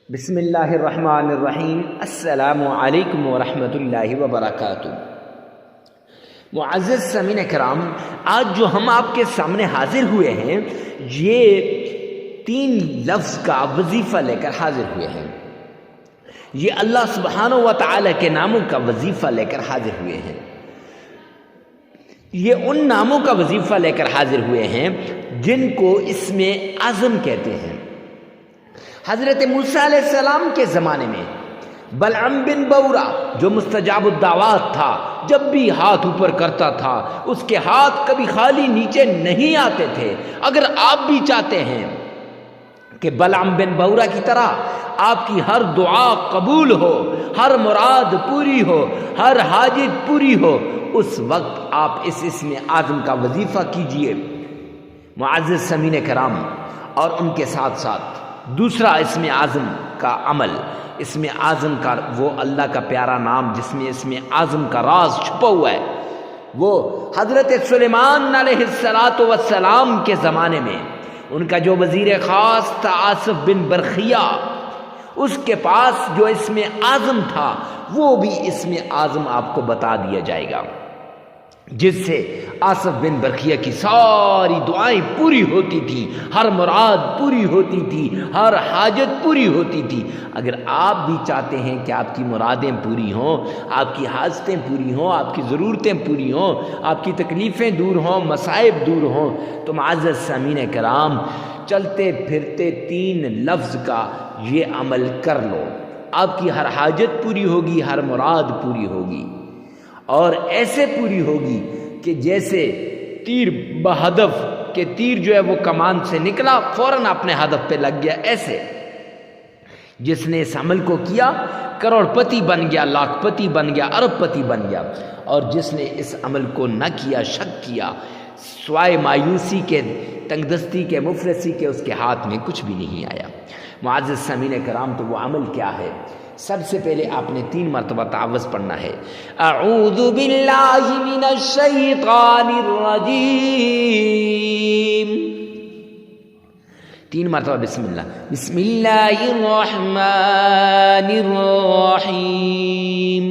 بسم اللہ الرحمن الرحیم۔ السلام علیکم ورحمۃ اللہ وبرکاتہ۔ معزز سامعین کرام، آج جو ہم آپ کے سامنے حاضر ہوئے ہیں یہ 3 لفظ کا وظیفہ لے کر حاضر ہوئے ہیں۔ یہ اللہ سبحانہ و تعالی کے ناموں کا وظیفہ لے کر حاضر ہوئے ہیں۔ یہ ان ناموں کا وظیفہ لے کر حاضر ہوئے ہیں جن کو اسم اعظم کہتے ہیں۔ حضرت موسیٰ علیہ السلام کے زمانے میں بلعم بن بورا جو مستجاب الدعوات تھا، جب بھی ہاتھ اوپر کرتا تھا اس کے ہاتھ کبھی خالی نیچے نہیں آتے تھے۔ اگر آپ بھی چاہتے ہیں کہ بلعم بن بورا کی طرح آپ کی ہر دعا قبول ہو، ہر مراد پوری ہو، ہر حاجت پوری ہو، اس وقت آپ اس اسم اعظم کا وظیفہ کیجئے۔ معزز سامعین کرام، اور ان کے ساتھ ساتھ دوسرا اسم اعظم کا عمل، اسم اعظم کا وہ اللہ کا پیارا نام جس میں اسم اعظم کا راز چھپا ہوا ہے، وہ حضرت سلیمان علیہ السلام کے زمانے میں ان کا جو وزیر خاص تھا آصف بن برخیہ، اس کے پاس جو اسم اعظم تھا وہ بھی اسم اعظم آپ کو بتا دیا جائے گا، جس سے آصف بن برخیہ کی ساری دعائیں پوری ہوتی تھی، ہر مراد پوری ہوتی تھی، ہر حاجت پوری ہوتی تھی۔ اگر آپ بھی چاہتے ہیں کہ آپ کی مرادیں پوری ہوں، آپ کی حاجتیں پوری ہوں، آپ کی ضرورتیں پوری ہوں، آپ کی تکلیفیں دور ہوں، مصائب دور ہوں، تو معزز سامعین کرام، چلتے پھرتے 3 لفظ کا یہ عمل کر لو، آپ کی ہر حاجت پوری ہوگی، ہر مراد پوری ہوگی، اور ایسے پوری ہوگی کہ جیسے تیر بہدف کہ تیر جو ہے وہ کمان سے نکلا فوراً اپنے ہدف پہ لگ گیا، ایسے جس نے اس عمل کو کیا کروڑ پتی بن گیا، لاکھ پتی بن گیا، ارب پتی بن گیا، اور جس نے اس عمل کو نہ کیا، شک کیا، سوائے مایوسی کے، تنگ دستی کے، مفلسی کے، اس کے ہاتھ میں کچھ بھی نہیں آیا۔ معزز سامعین کرام، تو وہ عمل کیا ہے؟ سب سے پہلے آپ نے 3 مرتبہ تعوذ پڑھنا ہے۔ اعوذ باللہ من الشیطان الرجیم، 3 مرتبہ بسم اللہ، بسم اللہ الرحمن الرحیم،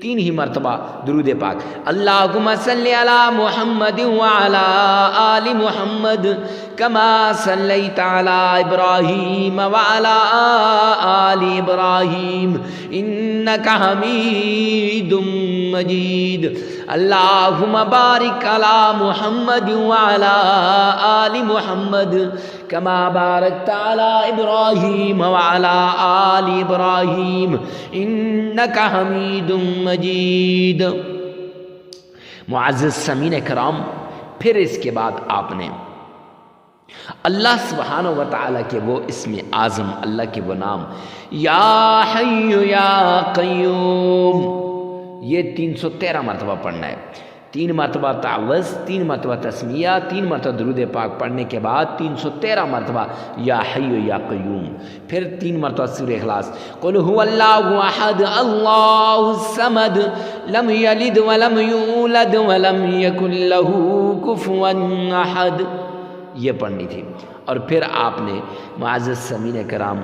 3 ہی مرتبہ درود پاک، اللہم صلی علی محمد وعلی آل محمد کما صلیت علی ابراہیم وعلی آل ابراہیم انک حمید مجید، اللہم بارک علی محمد وعلی آل محمد کما بارکت علی ابراہیم وعلی آل ابراہیم انک حمید مجید۔ معزز سامعین کرام، پھر اس کے بعد آپ نے اللہ سبحانہ و تعالیٰ کے وہ اسم اعظم، اللہ کے وہ نام یا حی یا قیوم، یہ 313 مرتبہ پڑھنا ہے۔ 3 مرتبہ تعوذ، 3 مرتبہ تسمیہ، 3 مرتبہ درود پاک پڑھنے کے بعد 313 مرتبہ یا حی یا قیوم، پھر 3 مرتبہ سورہ اخلاص، قل هو اللہ احد اللہ الصمد لم یلد ولم یولد ولم یکن لہ کفوا احد، یہ پڑھنی تھی۔ اور پھر آپ نے معزز سامعین کرام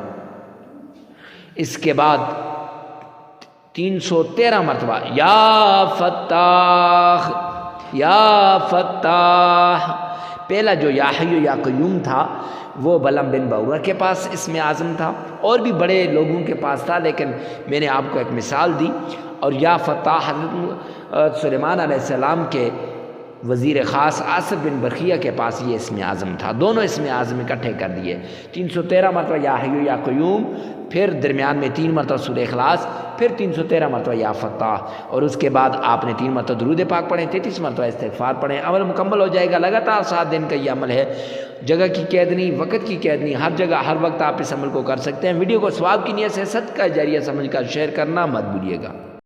اس کے بعد 313 مرتبہ یا فتاح یا فتاح، پہلا جو یا حی یا قیوم تھا وہ بلعم بن بورا کے پاس اسم اعظم تھا، اور بھی بڑے لوگوں کے پاس تھا، لیکن میں نے آپ کو ایک مثال دی۔ اور یا فتاح حضرت سلیمان علیہ السلام کے وزیر خاص آصف بن برخیہ کے پاس یہ اسم اعظم تھا، دونوں اسم اعظم اکٹھے کر دیے۔ 313 مرتبہ یا حی یا قیوم، پھر درمیان میں 3 مرتبہ سورہ اخلاص، پھر 313 مرتبہ یا فتاح، اور اس کے بعد آپ نے 3 مرتبہ درود پاک پڑھیں، 33 مرتبہ استغفار پڑھیں، عمل مکمل ہو جائے گا۔ لگاتار 7 دن کا یہ عمل ہے، جگہ کی قید نہیں، وقت کی قید نہیں، ہر جگہ ہر وقت آپ اس عمل کو کر سکتے ہیں۔ ویڈیو کو ثواب کی نیت سے صدقہ جاریہ سمجھ کر شیئر کرنا مت بھولیے گا۔